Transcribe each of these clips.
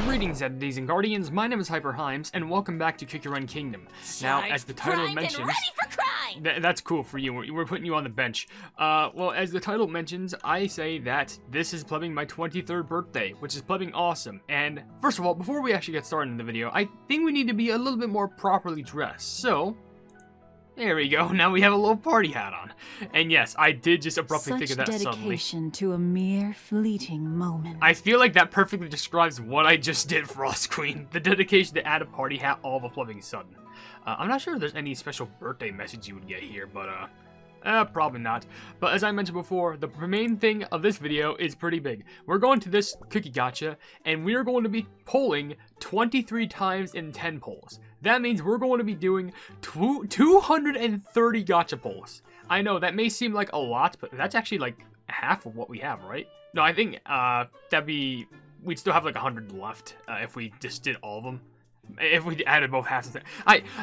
Greetings, entities and guardians. My name is HyperHimes, and welcome back to Kick Your Run Kingdom. Now, as the title mentions, that's cool for you. We're putting you on the bench. Well, as the title mentions, I say that this is plubbing my 23rd birthday, which is plubbing awesome. And first of all, before we actually get started in the video, I think we need to be a little bit more properly dressed. So, there we go. Now we have a little party hat on. And yes, I did just abruptly think of that suddenly. Such dedication to a mere fleeting moment. I feel like that perfectly describes what I just did, Frost Queen. The dedication to add a party hat all of a plubbing sudden. I'm not sure if there's any special birthday message you would get here, but probably not. But as I mentioned before, the main thing of this video is pretty big. We're going to this cookie gacha, and we are going to be polling 23 times in 10 polls. That means we're going to be doing 230 gacha polls. I know, that may seem like a lot, but that's actually like half of what we have, right? No, I think we'd still have like 100 left if we just did all of them. If we added both halves.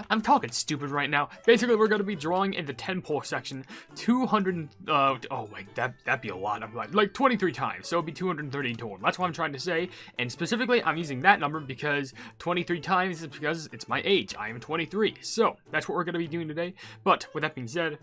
I'm talking stupid right now. Basically, we're going to be drawing in the 10 poll section 200, oh wait, that'd be a lot. I'm like 23 times, so it'd be 230 total. That's what I'm trying to say, and specifically, I'm using that number because 23 times is because it's my age. I am 23, so that's what we're going to be doing today. But with that being said,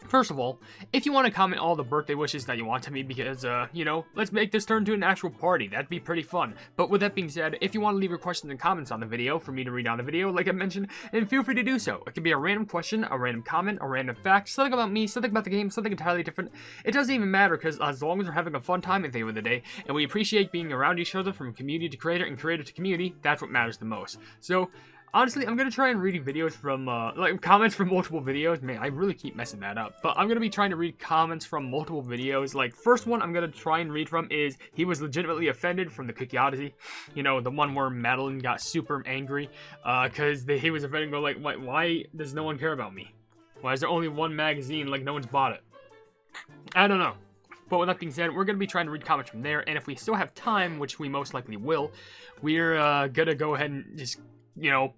first of all, if you want to comment all the birthday wishes that you want to me because, you know, let's make this turn into an actual party. That'd be pretty fun. But with that being said, if you want to leave your questions and comments on the video for me to read on the video, like I mentioned, then feel free to do so. It could be a random question, a random comment, a random fact, something about me, something about the game, something entirely different. It doesn't even matter because as long as we're having a fun time at the end of the day, and we appreciate being around each other from community to creator and creator to community, that's what matters the most. So, honestly, I'm going to try and read videos from, like, comments from multiple videos. Man, I really keep messing that up. But I'm going to be trying to read comments from multiple videos. Like, first one I'm going to try and read from is, he was legitimately offended from the Cookie Odyssey. You know, the one where Madeline got super angry, because he was offended, go like, why does no one care about me? Why is there only one magazine, like, no one's bought it? I don't know. But with that being said, we're going to be trying to read comments from there. And if we still have time, which we most likely will, we're going to go ahead and just, you know,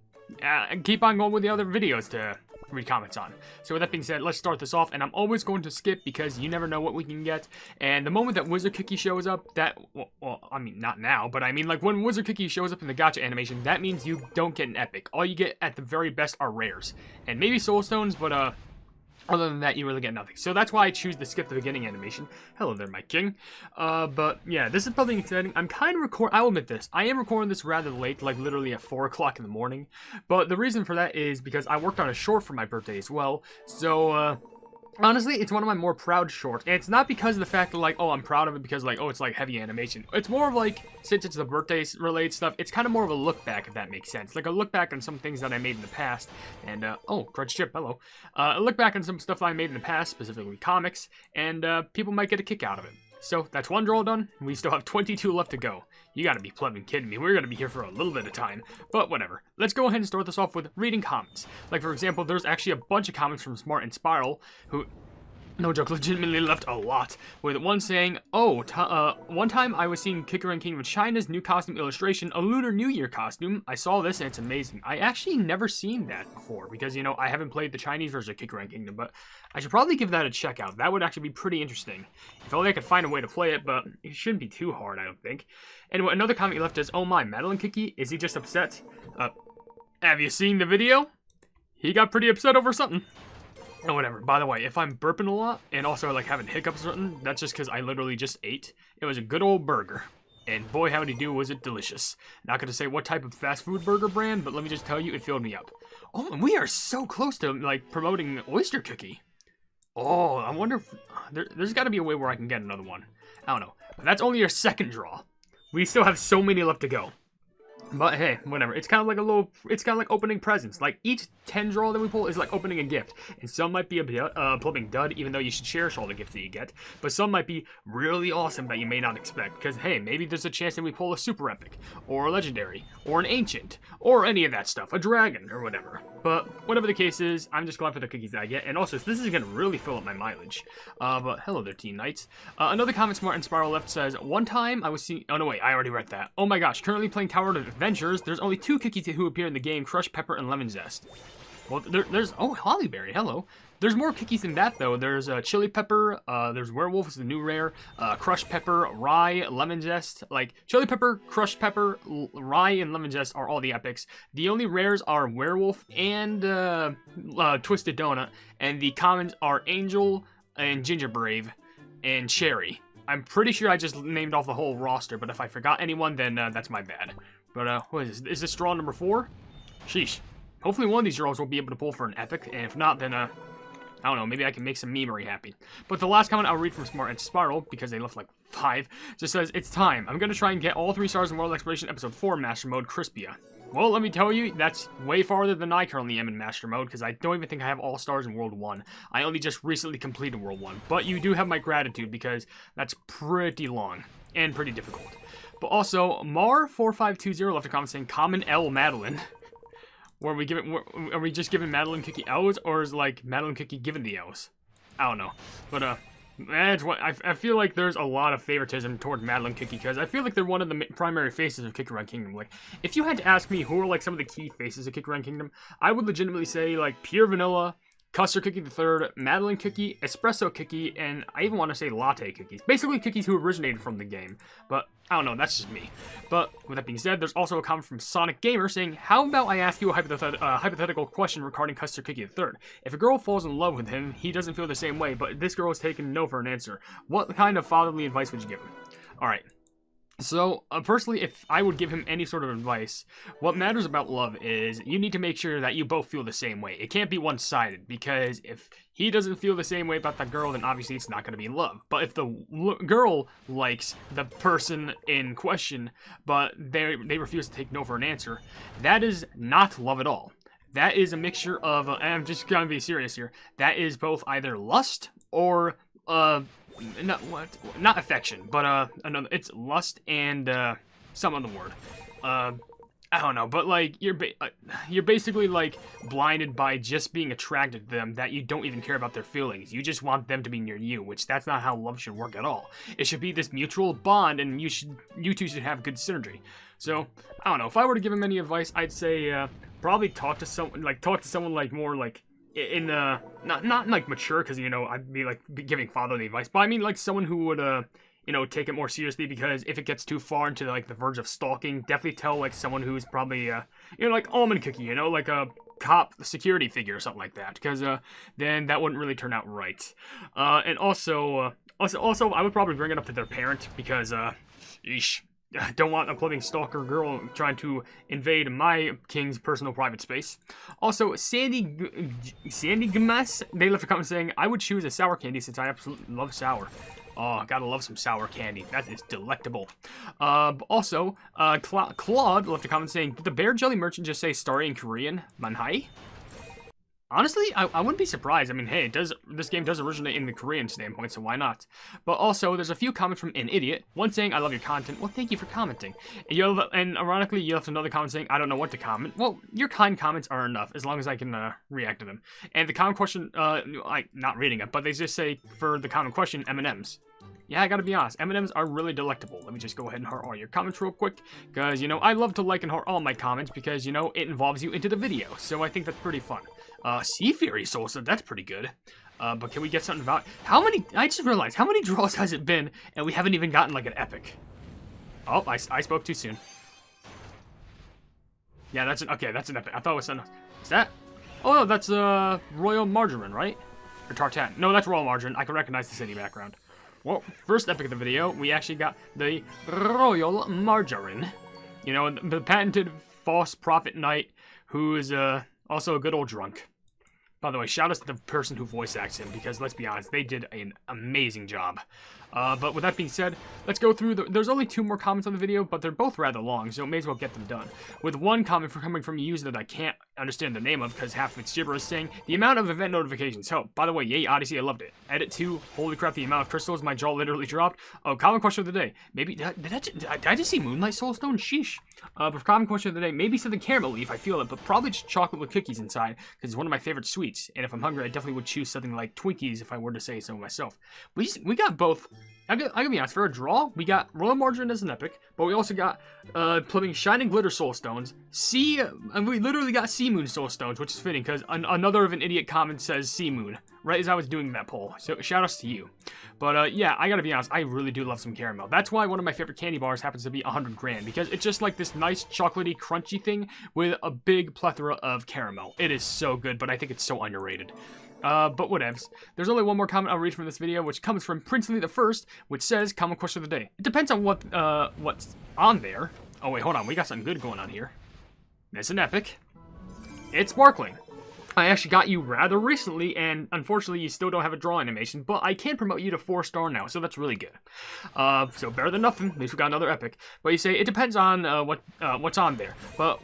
keep on going with the other videos to read comments on. So with that being said, let's start this off, and I'm always going to skip because you never know what we can get. And the moment that Wizard Cookie shows up, that, well, I mean, not now, but I mean, like, when Wizard Cookie shows up in the gacha animation, that means you don't get an epic. All you get at the very best are rares. And maybe soul stones, but, other than that, you really get nothing. So that's why I choose to skip the beginning animation. Hello there, my king. But yeah, this is probably exciting. I'm kind of I'll admit this. I am recording this rather late, like literally at 4 o'clock in the morning. But the reason for that is because I worked on a short for my birthday as well. So, honestly, it's one of my more proud shorts. And it's not because of the fact that, like, oh, I'm proud of it because, like, oh, it's, like, heavy animation. It's more of, like, since it's the birthday-related stuff, it's kind of more of a look back, if that makes sense. Like, a look back on some things that I made in the past. And, oh, Crutch Chip, hello. A look back on some stuff I made in the past, specifically comics, and, people might get a kick out of it. So, that's one draw done. We still have 22 left to go. You gotta be plumbing kidding me. We're gonna be here for a little bit of time. But whatever. Let's go ahead and start this off with reading comments. Like, for example, there's actually a bunch of comments from Smart and Spiral, who, no joke, legitimately left a lot. With one saying, oh, one time I was seeing Kick Your Run Kingdom China's new costume illustration, a Lunar New Year costume. I saw this and it's amazing. I actually never seen that before because, you know, I haven't played the Chinese version of Kick Your Run Kingdom, but I should probably give that a check out. That would actually be pretty interesting. If only I could find a way to play it, but it shouldn't be too hard, I don't think. Anyway, another comment you left is, oh my, Madeline Cookie, is he just upset? Have you seen the video? He got pretty upset over something. Oh, whatever. By the way, if I'm burping a lot and also like having hiccups or something, that's just because I literally just ate. It was a good old burger. And boy, howdy do, was it delicious. Not going to say what type of fast food burger brand, but let me just tell you, it filled me up. Oh, and we are so close to, like, promoting Oyster Cookie. Oh, I wonder if there's got to be a way where I can get another one. I don't know. But that's only our second draw. We still have so many left to go. But hey, whatever. It's kind of like it's kind of like opening presents. Like, each 10 draw that we pull is like opening a gift. And some might be a plumbing dud, even though you should cherish all the gifts that you get. But some might be really awesome that you may not expect. Because, hey, maybe there's a chance that we pull a super epic, or a legendary, or an ancient, or any of that stuff. A dragon, or whatever. But whatever the case is, I'm just glad for the cookies that I get. And also, this is going to really fill up my mileage. But hello there, Teen Knights. Another comment Smart and Spiral left says, one time I was seeing... Oh, no, wait. I already read that. Oh my gosh. Currently playing Tower of Adventures. There's only 2 cookies who appear in the game, Crush Pepper and Lemon Zest. Well, there's... Oh, Hollyberry. Hello. There's more cookies than that, though. There's chili pepper, there's werewolf is the new rare, crushed pepper, rye, lemon zest. Like, chili pepper, crushed pepper, rye, and lemon zest are all the epics. The only rares are werewolf and twisted donut, and the commons are angel and ginger brave and cherry. I'm pretty sure I just named off the whole roster, but if I forgot anyone, then that's my bad. But what is this? Is this draw number 4? Sheesh. Hopefully one of these draws will be able to pull for an epic, and if not, then I don't know, maybe I can make some memery happy. But the last comment I'll read from Smart and Spiral, because they left like 5, just says, "It's time. I'm gonna try and get all 3 stars in World Exploration Episode 4 Master Mode Crispia." Well, let me tell you, that's way farther than I currently am in Master Mode, because I don't even think I have all stars in World 1. I only just recently completed World 1. But you do have my gratitude, because that's pretty long and pretty difficult. But also, Mar4520 left a comment saying, "Common L Madeline." Are we just giving Madeline Cookie L's, or is like Madeline Cookie given the L's? I don't know, but that's what I feel like. There's a lot of favoritism towards Madeline Cookie because I feel like they're one of the primary faces of Kick Around Kingdom. Like, if you had to ask me who are like some of the key faces of Kick Around Kingdom, I would legitimately say like Pure Vanilla, Custard Cookie III, Madeline Cookie, Espresso Cookie, and I even want to say Latte Cookies. Basically cookies who originated from the game, but I don't know, that's just me. But with that being said, there's also a comment from Sonic Gamer saying, "How about I ask you a hypothetical question regarding Custard Cookie III? If a girl falls in love with him, he doesn't feel the same way, but this girl is taking no for an answer. What kind of fatherly advice would you give him?" Alright. So, personally, if I would give him any sort of advice, what matters about love is you need to make sure that you both feel the same way. It can't be one-sided, because if he doesn't feel the same way about that girl, then obviously it's not going to be love. But if the girl likes the person in question, but they refuse to take no for an answer, that is not love at all. That is a mixture of, and I'm just going to be serious here, that is both either lust or, not affection, but another. It's lust and some other word. I don't know, but like you're basically like blinded by just being attracted to them, that you don't even care about their feelings. You just want them to be near you, which that's not how love should work at all. It should be this mutual bond, and you two should have good synergy. So I don't know. If I were to give him any advice, I'd say probably talk to someone like more like. In not like mature, because you know I'd be like giving fatherly advice, but I mean like someone who would you know, take it more seriously, because if it gets too far into like the verge of stalking, definitely tell like someone who's probably you know, like Almond Cookie, you know, like a cop security figure or something like that, because then that wouldn't really turn out right. And also I would probably bring it up to their parent, because yeesh. I don't want a clubbing stalker girl trying to invade my king's personal private space. Also, Sandy Gmas, they left a comment saying, "I would choose a sour candy since I absolutely love sour." Oh, gotta love some sour candy. That is delectable. Also, Claude left a comment saying, "Did the bear jelly merchant just say story in Korean? Manhai?" Honestly, I wouldn't be surprised. I mean, hey, this game does originate in the Korean standpoint, so why not? But also, there's a few comments from an idiot. One saying, "I love your content." Well, thank you for commenting. And ironically, you left another comment saying, "I don't know what to comment." Well, your kind comments are enough, as long as I can react to them. And the comment question, I'm not reading it, but they just say, for the comment question, M&Ms. Yeah, I gotta be honest, M&Ms are really delectable. Let me just go ahead and heart all your comments real quick, because, you know, I love to like and heart all my comments, because, you know, it involves you into the video, so I think that's pretty fun. Sea Fury Salsa, that's pretty good. But can we get something about... I just realized, how many draws has it been, and we haven't even gotten, like, an epic? Oh, I spoke too soon. Yeah, that's an epic. I thought it was something else. Is that... Oh, no, that's, Royal Margarine, right? Or Tartan. No, that's Royal Margarine. I can recognize the city background. Well, first epic of the video, we actually got the Royal Margarine. You know, the patented false prophet knight, who is, also a good old drunk. By the way, shout out to the person who voice acts him, because let's be honest, they did an amazing job. But with that being said, let's go through there's only 2 more comments on the video, but they're both rather long, so may as well get them done. With one comment coming from a user that I can't understand the name of, because half of it's gibberish, saying, "The amount of event notifications." Oh, by the way, yay, Odyssey, I loved it. Edit 2, holy crap, the amount of crystals, my jaw literally dropped. Oh, common question of the day. Maybe, did I just see Moonlight Soulstone? Sheesh. But common question of the day, maybe something caramel leaf, I feel it, but probably just chocolate with cookies inside, because it's one of my favorite sweets, and if I'm hungry, I definitely would choose something like Twinkies if I were to say so myself. We got both I gotta be honest, for a draw, we got Royal Margarine as an epic, but we also got putting Shining Glitter Soul Stones, and we literally got Sea Moon Soul Stones, which is fitting, because another of an idiot comment says Sea Moon, right as I was doing that poll, so shoutouts to you. But yeah, I gotta be honest, I really do love some caramel. That's why one of my favorite candy bars happens to be 100 grand, because it's just like this nice chocolatey, crunchy thing with a big plethora of caramel. It is so good, but I think it's so underrated. But whatevs. There's only one more comment I'll read from this video, which comes from Princely the First, which says, common question of the day. It depends on what's on there. Oh wait, hold on, we got something good going on here. It's an epic. It's sparkling. I actually got you rather recently, and unfortunately you still don't have a draw animation, but I can promote you to 4-star now, so that's really good. So better than nothing, at least we got another epic. But you say, it depends on what's on there. But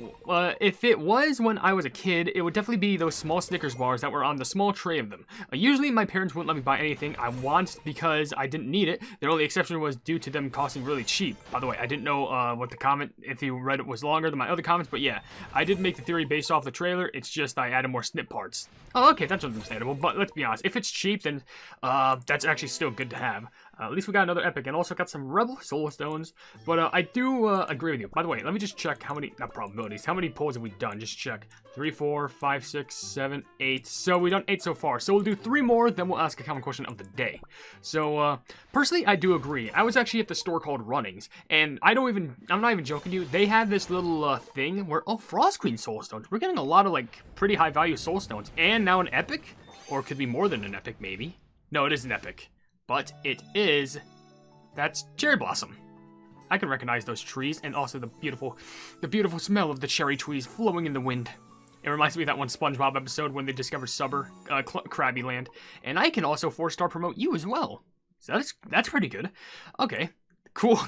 if it was when I was a kid, it would definitely be those small Snickers bars that were on the small tray of them. Usually my parents wouldn't let me buy anything I want because I didn't need it. The only exception was due to them costing really cheap. By the way, I didn't know what the comment, if you read it, was longer than my other comments, but yeah, I did make the theory based off the trailer. It's just I added more snip parts. Oh, okay, that's understandable, but let's be honest, if it's cheap, then that's actually still good to have. At least we got another epic, and also got some Rebel Soul Stones, but I do agree with you. By the way, let me just check how many, not probabilities, how many polls have we done? Just check. 3, 4, 5, 6, 7, 8. So we've done 8 so far. So we'll do 3 more, then we'll ask a common question of the day. So, personally, I do agree. I was actually at the store called Runnings, and I'm not even joking to you, they had this little thing where, oh, Frost Queen Soul Stones. We're getting a lot of, like, pretty high value Soul Stones, and now an epic? Or it could be more than an epic, maybe. No, it is an epic. But it is, that's Cherry Blossom. I can recognize those trees, and also the beautiful smell of the cherry trees flowing in the wind. It reminds me of that one SpongeBob episode when they discovered Subber, Krabby Land. And I can also 4-star promote you as well. So that's pretty good. Okay. Cool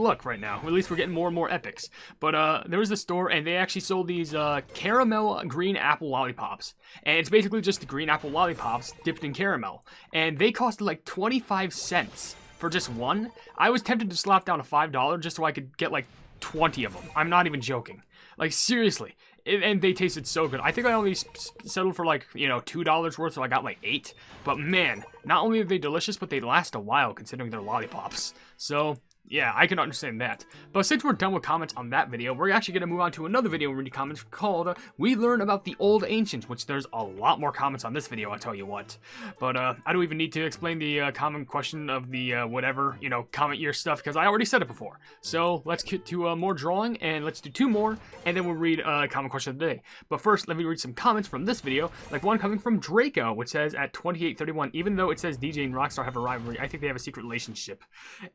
look right now. At least we're getting more and more epics. But there was a store, and they actually sold these caramel green apple lollipops. And it's basically just the green apple lollipops dipped in caramel. And they costed like 25 cents for just one. I was tempted to slap down a $5 just so I could get like 20 of them. I'm not even joking. Like, seriously. And they tasted so good. I think I only settled for like, $2 worth, so I got like 8. But man, not only are they delicious, but they last a while considering they're lollipops. So yeah, I can understand that. But since we're done with comments on that video, we're actually going to move on to another video reading comments called We Learn About the Old Ancients, which there's a lot more comments on this video, I'll tell you what. But I don't even need to explain the common question of the whatever, comment your stuff, because I already said it before. So let's get to more drawing, and let's do 2 more, and then we'll read common question of the day. But first, let me read some comments from this video, like one coming from Draco, which says at 2831, even though it says DJ and Rockstar have a rivalry, I think they have a secret relationship.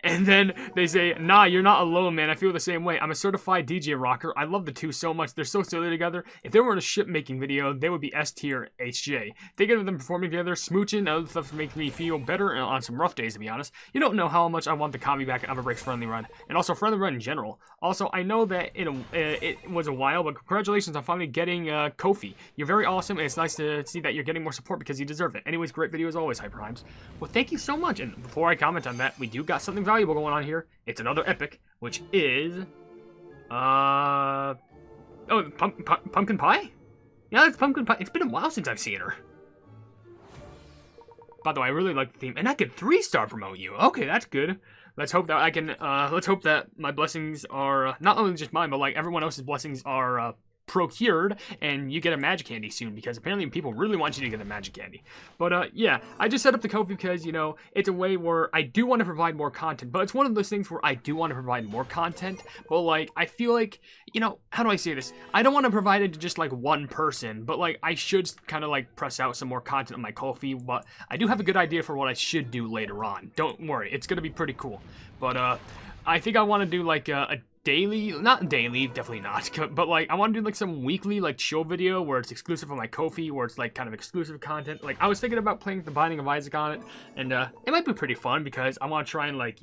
And then they say, nah, you're not alone, man. I feel the same way. I'm a certified DJ rocker. I love the two so much. They're so silly together. If they were in a ship-making video, they would be S tier HJ. Thinking of them performing together, smooching, and other stuff makes me feel better on some rough days, to be honest. You don't know how much I want the comedy back at OvenBreak's Friendly Run, and also Friendly Run in general. Also, I know that it was a while, but congratulations on finally getting Kofi. You're very awesome, and it's nice to see that you're getting more support because you deserve it. Anyways, great video as always, HyperHimes. Well, thank you so much, and before I comment on that, we do got something valuable going on here. It's another epic, which is, Pumpkin Pie? Yeah, it's Pumpkin Pie. It's been a while since I've seen her. By the way, I really like the theme, and I can 3-star promote you. Okay, that's good. Let's hope that I can, let's hope that my blessings are, not only just mine, but like everyone else's blessings are, procured, and you get a magic candy soon, because apparently people really want you to get a magic candy. But yeah, I just set up the Kofi because, it's a way where I do want to provide more content, but it's one of those things where I do want to provide more content, but like, I feel like, how do I say this? I don't want to provide it to just like one person, but like, I should kind of like press out some more content on my Kofi, but I do have a good idea for what I should do later on. Don't worry, it's gonna be pretty cool. But I think I want to do like a daily, not daily, definitely not, but like I want to do like some weekly like show video where it's exclusive on my Kofi, where it's like kind of exclusive content. Like I was thinking about playing the Binding of Isaac on it, and it might be pretty fun because I want to try and like,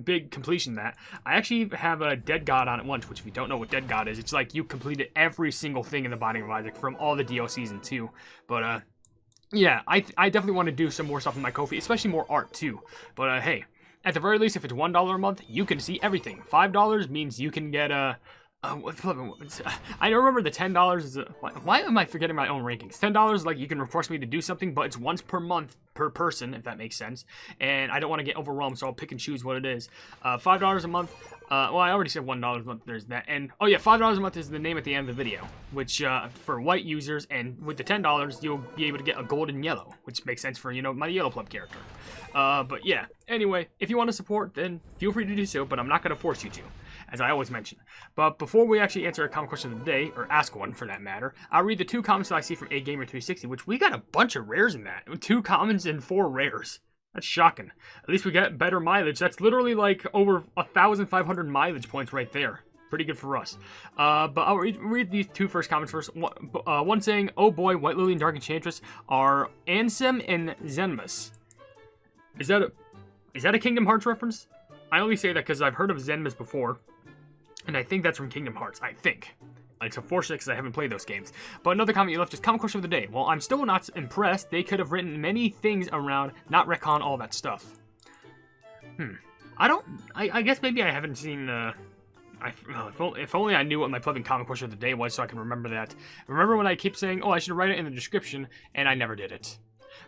big completion that. I actually have a Dead God on it once, which if you don't know what Dead God is, it's like you completed every single thing in the Binding of Isaac from all the DLCs in 2. But yeah, I definitely want to do some more stuff in my Kofi, especially more art too. But hey, at the very least, if it's $1 a month, you can see everything. $5 means you can get I remember the $10 is why am I forgetting my own rankings? $10 like you can request me to do something, but it's once per month per person, if that makes sense. And I don't want to get overwhelmed, so I'll pick and choose what it is. $5 a month. Well, I already said $1 a month. There's that. And oh yeah, $5 a month is the name at the end of the video, which for white users, and with the $10 you'll be able to get a gold and yellow, which makes sense for my yellow club character. But yeah. Anyway, if you want to support, then feel free to do so, but I'm not going to force you to, as I always mention. But before we actually answer a comment question of the day, or ask one for that matter, I'll read the 2 comments that I see from AGamer360, which we got a bunch of rares in that. 2 commons and 4 rares. That's shocking. At least we get better mileage. That's literally like over 1,500 mileage points right there. Pretty good for us. But I'll read these 2 first comments first. One saying, oh boy, White Lily and Dark Enchantress are Ansem and Zenmus. Is that a Kingdom Hearts reference? I only say that because I've heard of Zenmus before, and I think that's from Kingdom Hearts. I think. It's unfortunate because I haven't played those games. But another comment you left is comment question of the day. Well, I'm still not impressed. They could have written many things around, not retcon all that stuff. I guess maybe I haven't seen. If only I knew what my pleasant comment question of the day was, so I can remember that. Remember when I keep saying, oh, I should write it in the description, and I never did it.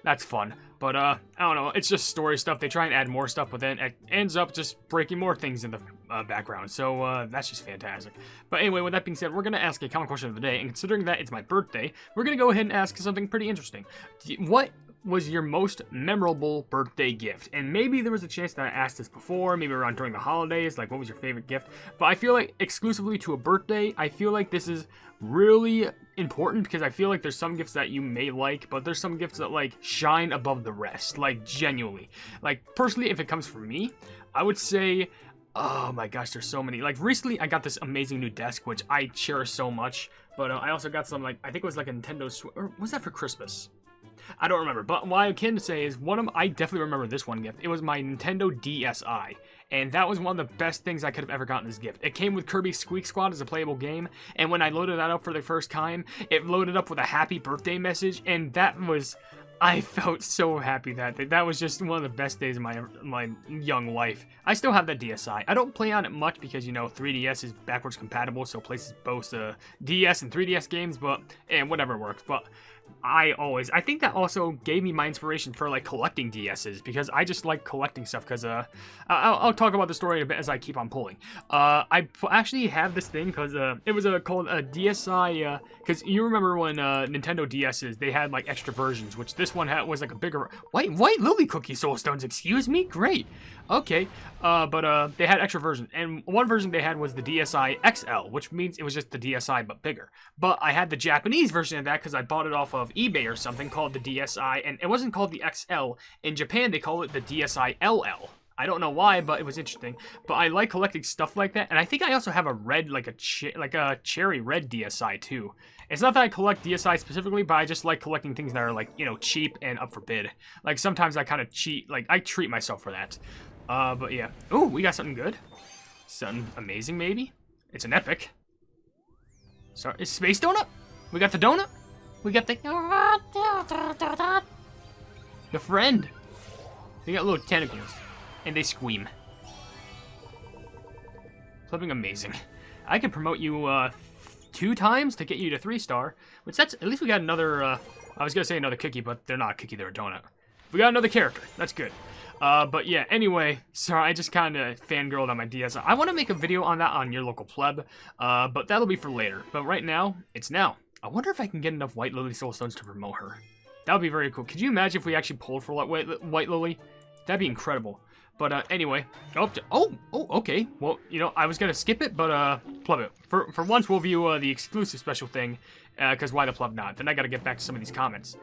That's fun. But, I don't know. It's just story stuff. They try and add more stuff, but then it ends up just breaking more things in the background. So, that's just fantastic. But anyway, with that being said, we're going to ask a common question of the day. And considering that it's my birthday, we're going to go ahead and ask something pretty interesting. What was your most memorable birthday gift? And maybe there was a chance that I asked this before, maybe around during the holidays, like what was your favorite gift? But I feel like exclusively to a birthday, I feel like this is really important because I feel like there's some gifts that you may like, but there's some gifts that like shine above the rest, like genuinely. Like personally, if it comes from me, I would say, oh my gosh, there's so many. Like recently I got this amazing new desk, which I cherish so much, but I also got some like, I think it was like a Nintendo Switch, or was that for Christmas? I don't remember, but what I can say is I definitely remember this one gift. It was my Nintendo DSi, and that was one of the best things I could have ever gotten as a gift. It came with Kirby Squeak Squad as a playable game, and when I loaded that up for the first time, it loaded up with a happy birthday message, and that was... I felt so happy that was just one of the best days of my young life. I still have that DSi. I don't play on it much because, 3DS is backwards compatible, so it plays both DS and 3DS games, but, and whatever works, but... I think that also gave me my inspiration for like collecting DSs because I just like collecting stuff because I'll talk about the story a bit as I keep on pulling. I actually have this thing because it was called a DSi because you remember when Nintendo DSs they had like extra versions, which this one was like a bigger white lily cookie soulstones. Excuse me, great. Okay, but they had extra versions, and one version they had was the DSi XL, which means it was just the DSi but bigger. But I had the Japanese version of that because I bought it off of eBay or something called the DSi, and it wasn't called the XL. In Japan, they call it the DSi LL. I don't know why, but it was interesting. But I like collecting stuff like that, and I think I also have a red, like a cherry red DSi too. It's not that I collect DSi specifically, but I just like collecting things that are like, cheap and up for bid. Like sometimes I kind of cheat, like I treat myself for that. But yeah. Ooh, we got something good. Something amazing, maybe. It's an epic. Sorry, it's Space Donut? We got the donut? We got the friend. They got little tentacles. And they squeam. Something amazing. I can promote you 2 times to get you to 3-star. Which that's, at least we got another, I was gonna say another cookie, but they're not a cookie, they're a donut. We got another character. That's good. But yeah, anyway, sorry, I just kind of fangirled on my DSi. I want to make a video on that on your local pleb, but that'll be for later. But right now, it's now. I wonder if I can get enough White Lily Soulstones to promote her. That would be very cool. Could you imagine if we actually pulled for White Lily? That'd be incredible. But anyway, okay. Well, I was gonna skip it, but pleb it. For once, we'll view the exclusive special thing, because why the pleb not? Then I gotta get back to some of these comments.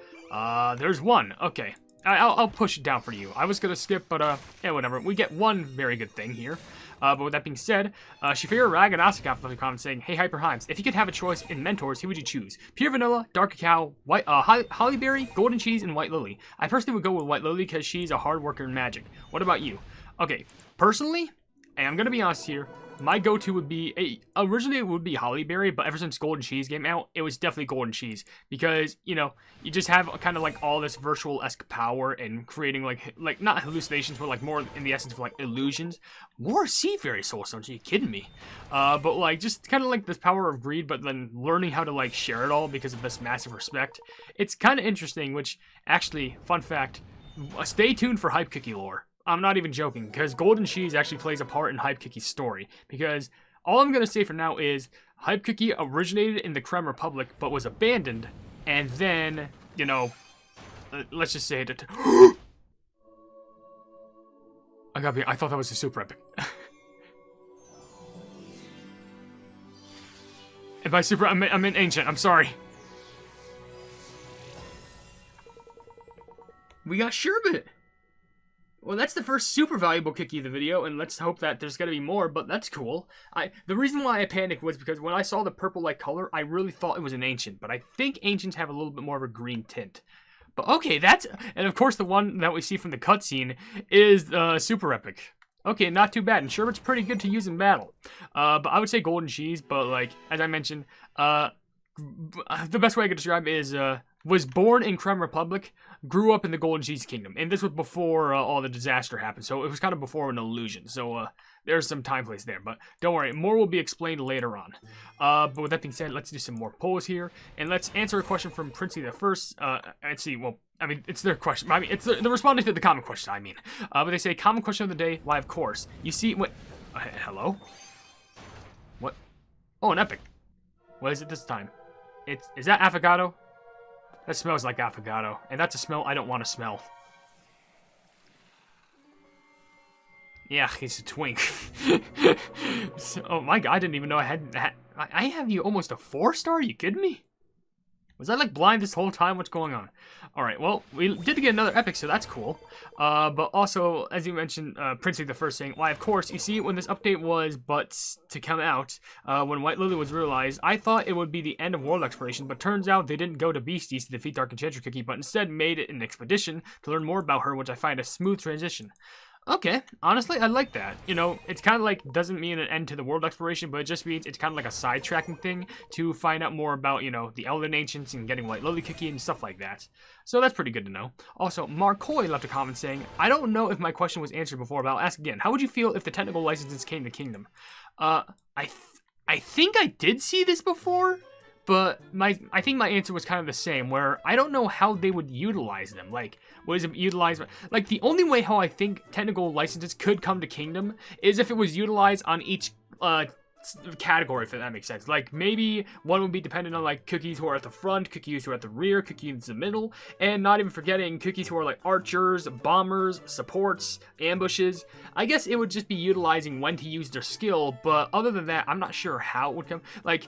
There's one. Okay. I'll push it down for you. I was gonna skip, but yeah, whatever. We get one very good thing here. But with that being said, Shafir Raganasika left a comment saying, "Hey HyperHimes, if you could have a choice in mentors, who would you choose? Pure vanilla, dark cacao, white, hollyberry, golden cheese, and white lily. I personally would go with white lily because she's a hard worker in magic. What about you?" Okay, personally, and I'm gonna be honest here, my go-to would be, originally it would be Holly Berry, but ever since Golden Cheese came out, it was definitely Golden Cheese. Because, you know, you just have kind of like all this virtual-esque power and creating like not hallucinations, but like more in the essence of like illusions. More Sea Fairy Soul Stones, are you kidding me? But like just kind of like this power of greed, but then learning how to like share it all because of this massive respect. It's kind of interesting, which actually, fun fact, stay tuned for Hype Cookie lore. I'm not even joking, because Golden Cheese actually plays a part in Hype Cookie's story. Because all I'm going to say for now is Hype Cookie originated in the Krem Republic, but was abandoned. And then, you know, let's just say that... I thought that was a super epic. And by super, I meant ancient. I'm sorry. We got Sherbet. Well, that's the first super valuable cookie of the video, and let's hope that there's gonna be more, but that's cool. The reason why I panicked was because when I saw the purple-like color, I really thought it was an ancient, but I think ancients have a little bit more of a green tint. But okay, and of course the one that we see from the cutscene is super epic. Okay, not too bad, and Sherbet's pretty good to use in battle. But I would say Golden Cheese, but like, as I mentioned, the best way I could describe it is, was born in Krem Republic, grew up in the Golden Cheese Kingdom, and this was before all the disaster happened, so it was kind of before an illusion, so there's some time place there, but don't worry, more will be explained later on. But with that being said, let's do some more polls here, and let's answer a question from Princey the First. Let's see, well, I mean, it's their question, I mean, it's the responding to the common question, I mean. But they say, common question of the day, why of course. You see, what, hello? What? Oh, an epic. What is it this time? Is that affogato? That smells like affogato, and that's a smell I don't want to smell. Yeah, he's a twink. Oh my god, I didn't even know I had that. I have you almost a 4-star? Are you kidding me? Was I like blind this whole time? What's going on? Alright, well, we did get another epic, so that's cool. But also, as you mentioned, Princey the First saying, why, of course, you see, when this update was but to come out, when White Lily was realized, I thought it would be the end of world exploration, but turns out they didn't go to Beasties to defeat Dark Enchantress Cookie, but instead made it an expedition to learn more about her, which I find a smooth transition. Okay, honestly, I like that. You know, it's kind of like, doesn't mean an end to the world exploration, but it just means it's kind of like a sidetracking thing to find out more about, you know, the Elden Ancients and getting White Lily Cookie and stuff like that. So that's pretty good to know. Also, Marcoy left a comment saying, I don't know if my question was answered before, but I'll ask again. How would you feel if the technical licenses came to Kingdom? I think I did see this before, but I think my answer was kind of the same, where I don't know how they would utilize them. Like, was it utilized? Like, the only way how I think technical licenses could come to Kingdom is if it was utilized on each category, if that makes sense. Like, maybe one would be dependent on, like, cookies who are at the front, cookies who are at the rear, cookies in the middle, and not even forgetting cookies who are, like, archers, bombers, supports, ambushes. I guess it would just be utilizing when to use their skill, but other than that, I'm not sure how it would come. Like,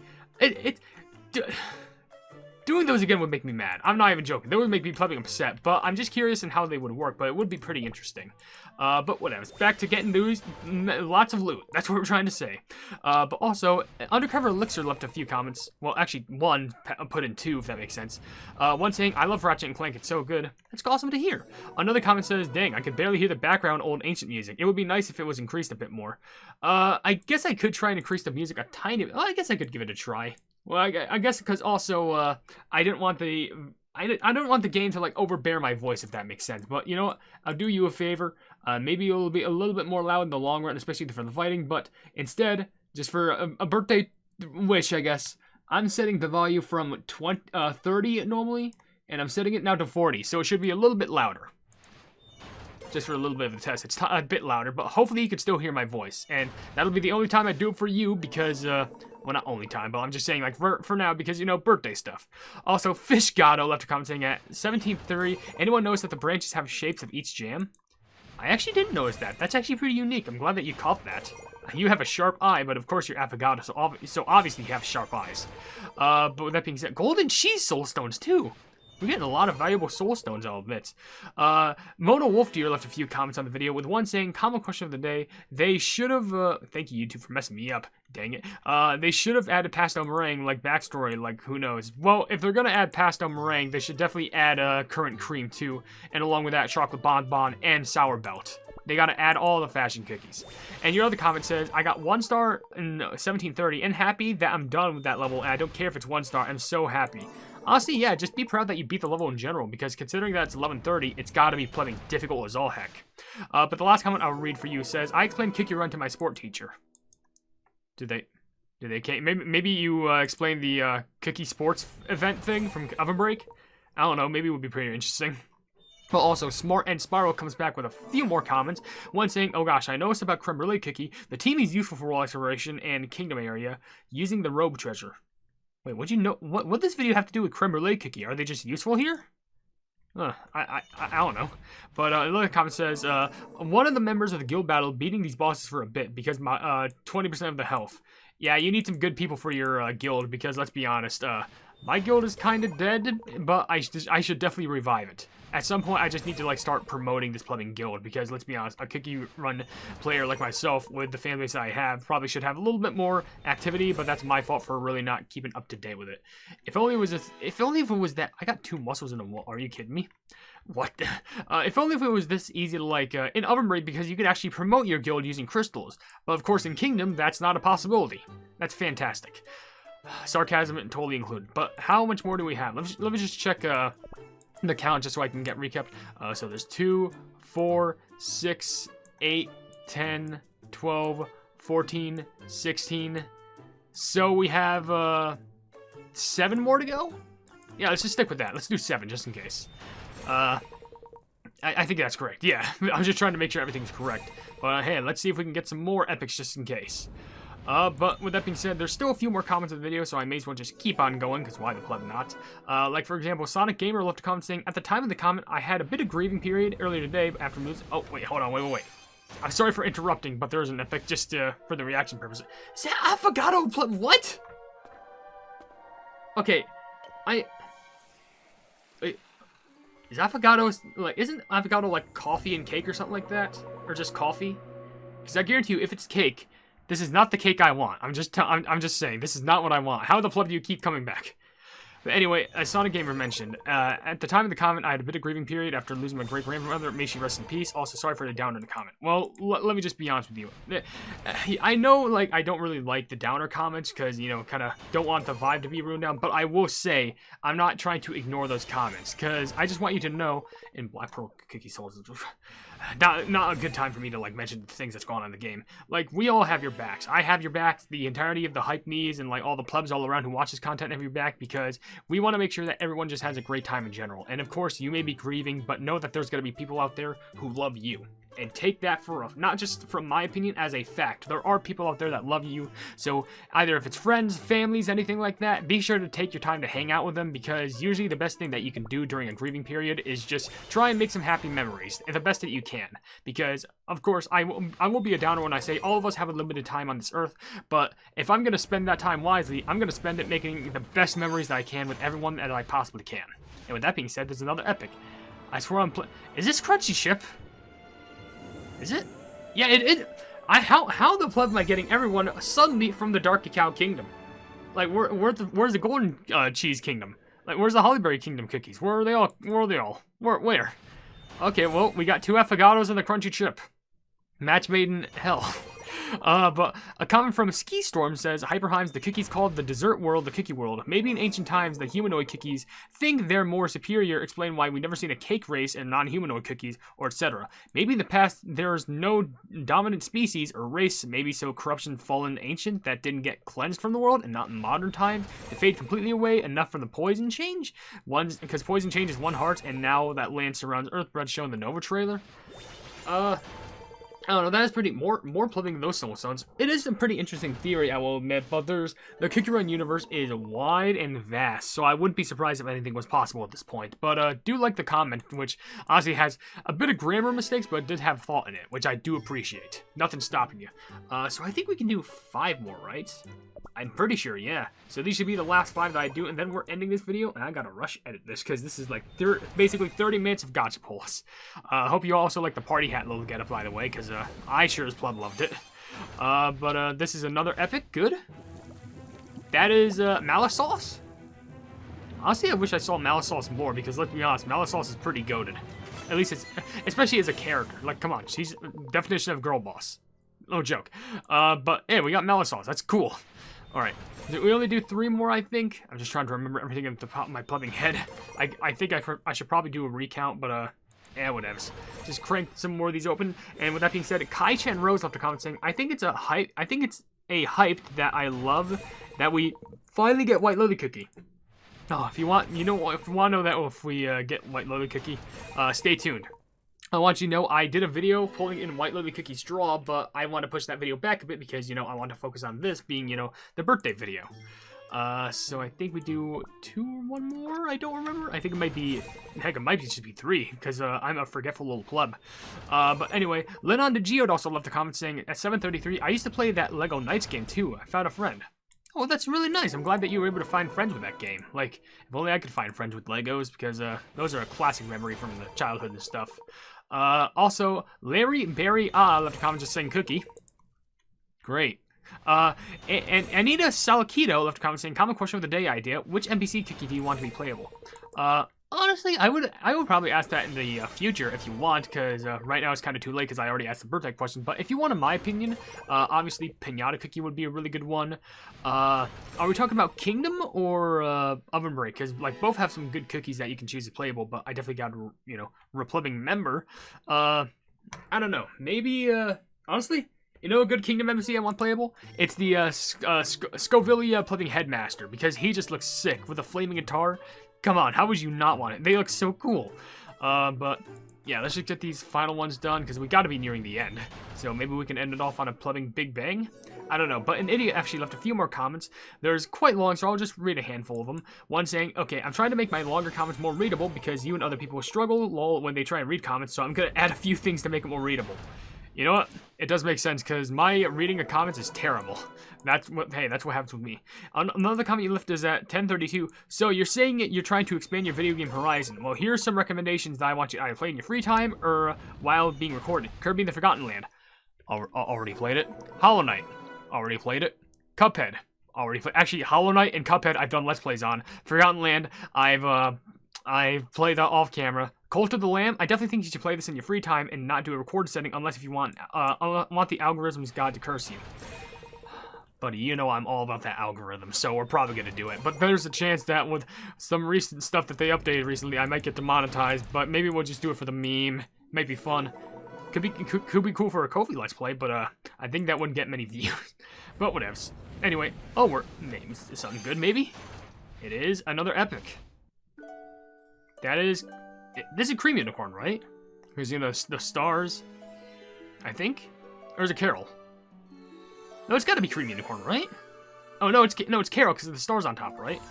doing those again would make me mad. I'm not even joking. That would make me probably upset, but I'm just curious in how they would work, but it would be pretty interesting. But whatever. Back to getting those. Lots of loot. That's what we're trying to say. But also, Undercover Elixir left a few comments. Well, actually, one put in 2, if that makes sense. One saying, I love Ratchet and Clank. It's so good. It's awesome to hear. Another comment says, dang, I could barely hear the background old ancient music. It would be nice if it was increased a bit more. I guess I could try and increase the music a tiny bit. Well, I guess I could give it a try. Well, I guess because also I didn't want the I don't want the game to like overbear my voice, if that makes sense. But you know what? I'll do you a favor. Maybe it'll be a little bit more loud in the long run, especially for the fighting. But instead, just for a birthday wish, I guess, I'm setting the volume from 30 normally, and I'm setting it now to 40, so it should be a little bit louder. Just for a little bit of a test. It's a bit louder, but hopefully you can still hear my voice. And that'll be the only time I do it for you because, well, not only time, but I'm just saying, like, for now, because, you know, birthday stuff. Also, Fishgato left a comment saying at 17:30, anyone notice that the branches have shapes of each jam? I actually didn't notice that. That's actually pretty unique. I'm glad that you caught that. You have a sharp eye, but of course you're Affogato, so obviously you have sharp eyes. But with that being said, Golden Cheese Soul Stones, too. We're getting a lot of valuable soul stones, I'll admit. Mono Wolf Deer left a few comments on the video, with one saying, common question of the day, they should have, thank you YouTube for messing me up, dang it. They should have added pastel meringue, like backstory, like who knows. Well, if they're gonna add pastel meringue, they should definitely add currant cream too, and along with that, chocolate bonbon and sour belt. They gotta add all the fashion cookies. And your other comment says, I got 1 star in 1730 and happy that I'm done with that level, and I don't care if it's 1 star. I'm so happy. Honestly, yeah, just be proud that you beat the level in general, because considering that it's 1130, it's gotta be plenty difficult as all heck. But the last comment I'll read for you says, I explained Cookie Run to my sport teacher. Did they? Maybe you explained the Cookie Sports event thing from OvenBreak? I don't know, maybe it would be pretty interesting. But also, Smart and Spiral comes back with a few more comments. One saying, oh gosh, I noticed about Creme Brulee Cookie. The team is useful for world exploration and kingdom area, using the robe treasure. Wait, what'd you know? What does this video have to do with Creme Brulee Cookie? Are they just useful here? I don't know. But another comment says, one of the members of the guild battle beating these bosses for a bit because my 20% of the health. Yeah, you need some good people for your guild because let's be honest, my guild is kind of dead, but I should definitely revive it. At some point, I just need to like start promoting this plumbing guild because let's be honest, a Cookie Run player like myself with the fan base that I have probably should have a little bit more activity, but that's my fault for really not keeping up to date with it. If only it was if it was that I got 2 muscles in the wall. Are you kidding me? What? If only if it was this easy to like in OvenBreak because you could actually promote your guild using crystals. But of course in Kingdom, that's not a possibility. That's fantastic. Sarcasm totally included. But how much more do we have? Let me just check the count just so I can get recapped. So there's 2, 4, 6, 8, 10, 12, 14, 16. So we have 7 more to go? Yeah, let's just stick with that. Let's do 7 just in case. I think that's correct. Yeah, I'm just trying to make sure everything's correct. But hey, let's see if we can get some more epics just in case. But with that being said, there's still a few more comments in the video, so I may as well just keep on going, because why the pleb not? Like, for example, Sonic Gamer left a comment saying, at the time of the comment, I had a bit of grieving period earlier today after losing... Oh, wait, hold on, wait. I'm sorry for interrupting, but there's an epic just for the reaction purposes. Is that Affogato pleb? What? Okay, Wait, is Affogato... Like, isn't Affogato like coffee and cake or something like that? Or just coffee? Because I guarantee you, if it's cake... This is not the cake I want. I'm just saying, this is not what I want. How the pleb do you keep coming back? But anyway, as Sonic Gamer mentioned, at the time of the comment, I had a bit of grieving period after losing my great-grandmother. May she rest in peace. Also, sorry for the downer in the comment. Well, let me just be honest with you. I know, like, I don't really like the downer comments because, you know, kind of don't want the vibe to be ruined down. But I will say, I'm not trying to ignore those comments because I just want you to know, in Black Pearl Cookie Souls, not a good time for me to like mention the things that's going on in the game. Like, we all have your backs. I have your backs. The entirety of the Hypenese and like all the plebs all around who watch this content have your back because we want to make sure that everyone just has a great time in general. And of course, you may be grieving, but know that there's going to be people out there who love you. And take that for not just from my opinion as a fact. There are people out there that love you. So either if it's friends, families, anything like that, be sure to take your time to hang out with them because usually the best thing that you can do during a grieving period is just try and make some happy memories. The best that you can. Because of course I will be a downer when I say all of us have a limited time on this earth. But if I'm going to spend that time wisely, I'm going to spend it making the best memories that I can with everyone that I possibly can. And with that being said, there's another epic. I swear I'm Is this Crunchy Ship? Is it? Yeah, how the pleb am I getting everyone suddenly from the Dark Cacao Kingdom? Like, where's the Golden Cheese Kingdom? Like, where's the Hollyberry Kingdom cookies? Where are they all? Where? Okay, well, we got 2 Affogatos and the Crunchy Chip. Match made in hell. But a comment from Ski Storm says, HyperHimes, the cookies called the dessert world, the cookie world. Maybe in ancient times, the humanoid cookies think they're more superior, explain why we never seen a cake race and non-humanoid cookies, or etc. Maybe in the past, there's no dominant species or race, maybe so corruption fallen ancient that didn't get cleansed from the world, and not in modern time, to fade completely away, enough for the poison change? Because poison change is 1 heart, and now that land surrounds Earthbread shown in the Nova trailer? I don't know, that is pretty more plumbing than those Soul Stones. It is a pretty interesting theory, I will admit, but the Cookie Run universe is wide and vast, so I wouldn't be surprised if anything was possible at this point. But do like the comment, which honestly has a bit of grammar mistakes, but did have thought in it, which I do appreciate. Nothing stopping you. So I think we can do 5 more, right? I'm pretty sure, yeah. So these should be the last 5 that I do, and then we're ending this video, and I gotta rush edit this, because this is like basically 30 minutes of Gacha pulls. Hope you also like the party hat little getup, by the way, because I sure as pleb loved it. But this is another epic, good. That is Malice Sauce. Honestly, I wish I saw Malice Sauce more, because let's be honest, Malice Sauce is pretty goated. At least it's, especially as a character. Like, come on, she's definition of girl boss. No joke. But hey, we got Melisauce. That's cool. All right. Did we only do 3 more, I think? I'm just trying to remember everything at the top of my plumbing head. I think I should probably do a recount, but yeah, whatevs. Just crank some more of these open. And with that being said, Kai-Chan Rose left a comment saying, I think it's a hype that I love that we finally get White Lily Cookie. Oh, if you want, if you want to know that if we get White Lily Cookie, stay tuned. I want you to know I did a video pulling in White Lily Cookie straw, but I want to push that video back a bit because, I want to focus on this being, the birthday video. So I think we do 2 or 1 more. I don't remember. I think it might be, heck, it might just be 3 because I'm a forgetful little pleb. But anyway, Lenon the Geode also left a comment saying at 7:33, I used to play that Lego Knights game too. I found a friend. Oh, that's really nice. I'm glad that you were able to find friends with that game. Like, if only I could find friends with Legos because those are a classic memory from the childhood and stuff. Also, Larry Barry left a comment just saying cookie. Great. And Anita Salakito left a comment saying, common question of the day idea, which NPC cookie do you want to be playable? Honestly, I would probably ask that in the future if you want, because right now it's kind of too late because I already asked the birthday question. But if you want, in my opinion, obviously Pinata Cookie would be a really good one. Are we talking about Kingdom or OvenBreak? Because like both have some good cookies that you can choose as playable, but I definitely got replubbing member. I don't know. Maybe honestly. A good Kingdom NPC I want playable? It's the Scovilia Plubbing Headmaster, because he just looks sick with a flaming guitar. Come on, how would you not want it? They look so cool. But yeah, let's just get these final ones done, because we got to be nearing the end. So maybe we can end it off on a plubbing Big Bang? I don't know, but an idiot actually left a few more comments. There's quite long, so I'll just read a handful of them. One saying, okay, I'm trying to make my longer comments more readable, because you and other people struggle, lol, when they try and read comments, so I'm going to add a few things to make it more readable. You know what? It does make sense because my reading of comments is terrible. That's what happens with me. Another comment you left is at 10:32. So you're saying you're trying to expand your video game horizon. Well, here are some recommendations that I want you to either play in your free time or while being recorded. Kirby in the Forgotten Land. Already played it. Hollow Knight. Already played it. Cuphead. Already played. Actually, Hollow Knight and Cuphead I've done Let's Plays on. Forgotten Land I've played that off camera. Cult of the Lamb, I definitely think you should play this in your free time and not do a record setting unless if you want the algorithm's god to curse you. Buddy, I'm all about that algorithm, so we're probably going to do it. But there's a chance that with some recent stuff that they updated recently, I might get demonetized, but maybe we'll just do it for the meme. Might be fun. Could be cool for a Kofi Let's Play, but I think that wouldn't get many views. But whatevs. Anyway, maybe it's something good, maybe? It is another epic. That is... This is Cream Unicorn, right? Because, the stars, I think? Or is it Carol? No, it's gotta be Cream Unicorn, right? Oh, no, it's Carol because the stars on top, right?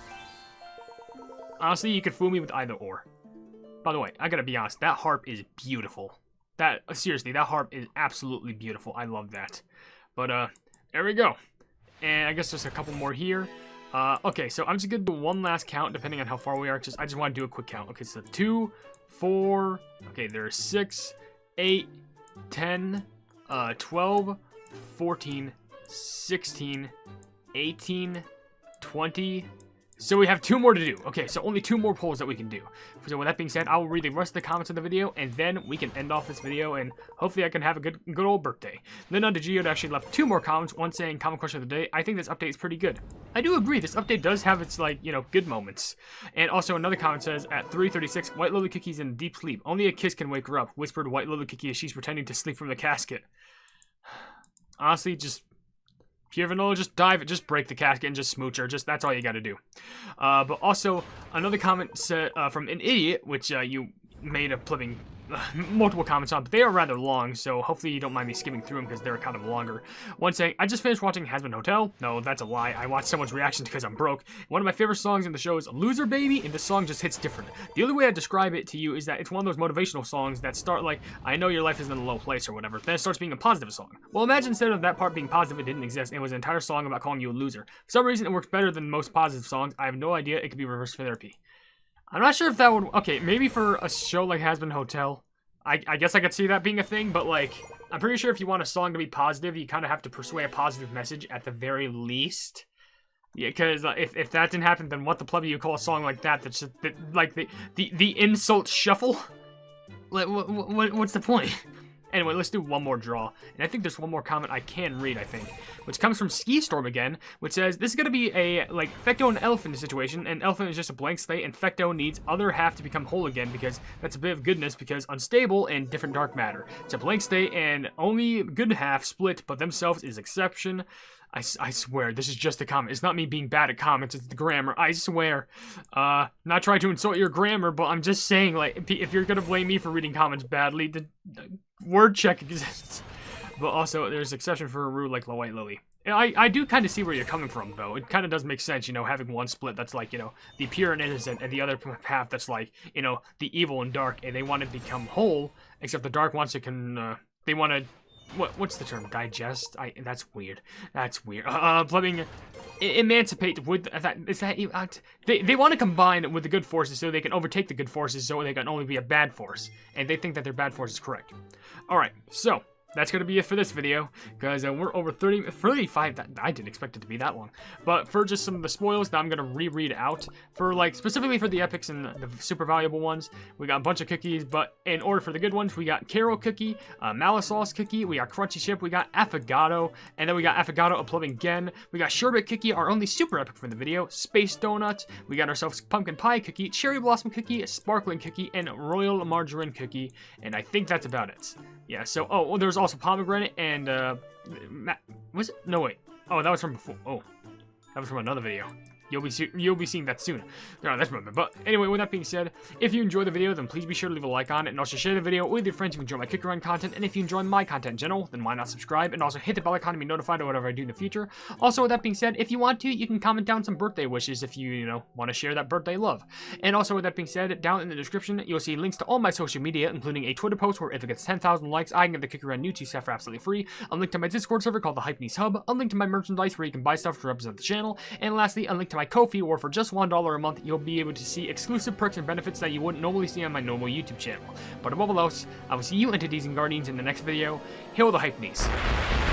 Honestly, you could fool me with either or. By the way, I gotta be honest, that harp is beautiful. Seriously, that harp is absolutely beautiful. I love that. But, there we go. And I guess there's a couple more here. Okay, so I'm just gonna do one last count depending on how far we are. I just want to do a quick count. Okay, so 2, 4, okay, there's 6, 8, 10, 12, 14, 16, 18, 20. So we have 2 more to do. Okay, so only 2 more polls that we can do. So with that being said, I will read the rest of the comments of the video, and then we can end off this video, and hopefully I can have a good old birthday. Then on Geode actually left 2 more comments, one saying, common question of the day, I think this update is pretty good. I do agree, this update does have its, good moments. And also another comment says, at 3:36, White Lily Cookie's in deep sleep. Only a kiss can wake her up, whispered White Lily Cookie as she's pretending to sleep from the casket. Honestly, if you ever know, just just break the casket and just smooch her. That's all you gotta do. But also, another comment said, from an idiot, which you made a flipping multiple comments on, but they are rather long, so hopefully you don't mind me skimming through them because they're kind of longer. One saying, I just finished watching Has Been Hotel. No, that's a lie. I watched someone's reactions because I'm broke. One of my favorite songs in the show is Loser Baby, and this song just hits different. The only way I describe it to you is that it's one of those motivational songs that start like, I know your life is in a low place or whatever, then it starts being a positive song. Well, imagine instead of that part being positive, it didn't exist, and it was an entire song about calling you a loser. For some reason, it works better than most positive songs. I have no idea. It could be reverse therapy. I'm not sure if that would... Okay, maybe for a show like Has Been Hotel, I guess I could see that being a thing, but, I'm pretty sure if you want a song to be positive, you kind of have to persuade a positive message at the very least. Yeah, because if that didn't happen, then what the pleb do you call a song like that that's just, the insult shuffle? Like, what's the point? Anyway, let's do one more draw. And I think there's one more comment I can read, I think. Which comes from Ski Storm again, which says, this is going to be a, like, Fecto and Elephant situation, and Elephant is just a blank slate, and Fecto needs other half to become whole again, because that's a bit of goodness, because unstable and different dark matter. It's a blank slate, and only good half split, but themselves is exception. I swear, this is just a comment. It's not me being bad at comments, it's the grammar. I swear. Not trying to insult your grammar, but I'm just saying, like, if you're gonna blame me for reading comments badly, the word check exists. But also, there's exception for a rule like La White Lily. I do kind of see where you're coming from, though. It kind of does make sense, you know, having one split that's like, you know, the pure and innocent, and the other half that's like, you know, the evil and dark, and they want to become whole, except the dark wants to they want to, what's the term? Digest? That's weird. That's weird. Emancipate with that. Is that they want to combine with the good forces so they can overtake the good forces, so they can only be a bad force, and they think that their bad force is correct. All right, so that's going to be it for this video, because we're over 35, I didn't expect it to be that long. But for just some of the spoils that I'm going to reread out, for like, specifically for the epics and the super valuable ones, we got a bunch of cookies, but in order for the good ones, we got Carol Cookie, Malasauce Cookie, we got Crunchy Chip, we got Affogato, and then we got Affogato Uploving Gen, we got Sherbet Cookie, our only super epic from the video, Space Donut, we got ourselves Pumpkin Pie Cookie, Cherry Blossom Cookie, Sparkling Cookie, and Royal Margarine Cookie, and I think that's about it. Yeah, so, oh, well, there's also pomegranate and, was it? No, wait. Oh, that was from before. Oh, that was from another video. You'll be seeing that soon. No, that's remember. But anyway, with that being said, if you enjoyed the video, then please be sure to leave a like on it, and also share the video with your friends if you enjoy my kick around content. And if you enjoy my content in general, then why not subscribe, and also hit the bell icon to be notified of whatever I do in the future. Also, with that being said, if you want to, you can comment down some birthday wishes if you know, want to share that birthday love. And also, with that being said, down in the description, you'll see links to all my social media, including a Twitter post where if it gets 10,000 likes, I can get the kick around YouTube stuff for absolutely free, a link to my Discord server called the Hypenese Hub, a link to my merchandise where you can buy stuff to represent the channel, and lastly, a link to my Kofi, where for just $1 a month, you'll be able to see exclusive perks and benefits that you wouldn't normally see on my normal YouTube channel. But above all else, I will see you entities and guardians in the next video. Hail the Hypenese.